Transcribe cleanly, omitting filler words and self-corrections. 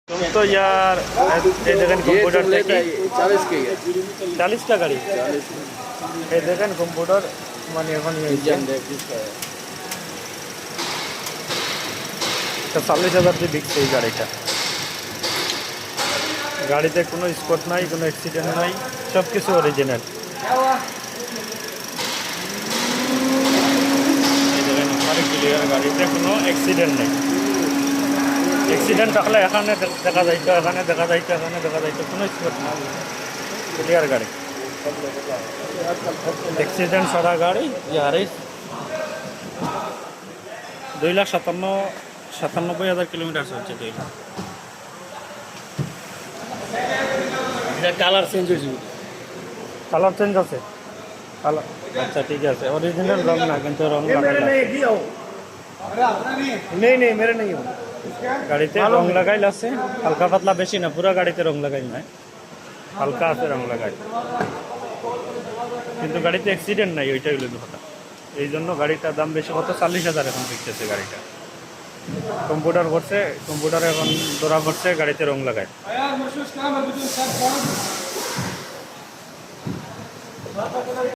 तुम तो यार ये देखें कंप्यूटर देखी 40 का गाड़ी ये देखें कंप्यूटर মানে এখন এটা 40,000 দিয়ে বিকছে এই গাড়িটা। গাড়িতে কোনো স্পট নাই, কোনো অ্যাক্সিডেন্ট নাই, সব কিছু অরিজিনাল। এই দেখেন আমার ক্লিয়ার, গাড়িতে কোনো অ্যাক্সিডেন্ট নেই। অ্যাক্সিডেন্ট থাকলে এখানে দেখা যাইতো, এখানে দেখা যাইতো, এখানে দেখা যাইতো, কোনো স্পট না, ক্লিয়ার গাড়ি। অ্যাক্সিডেন্ট ছাড়া গাড়ি। ইয়ারিস 2,97,000 কিলোমিটার চলছে। 2 লাখ। কালার চেঞ্জ হয়েছে, কালার চেঞ্জ আছে, কালার আচ্ছা ঠিক আছে। অরিজিনাল রং না, কিন্তু রং নেই নেই মেরে নেই। গাড়িতে রং লাগাইল আছে, হালকা পাতলা, বেশি না, পুরো গাড়িতে রং লাগাইল নাই, হালকা আছে রং লাগাই, কিন্তু গাড়িতে অ্যাক্সিডেন্ট নাই, ওইটাই হলো কথা। এই জন্য গাড়িটার দাম বেশি, কত 40,000 এখন বিকতেছে গাড়িটা। কম্পিউটার করছে, কম্পিউটারে এখন ধরা করছে, গাড়িতে রং লাগায়।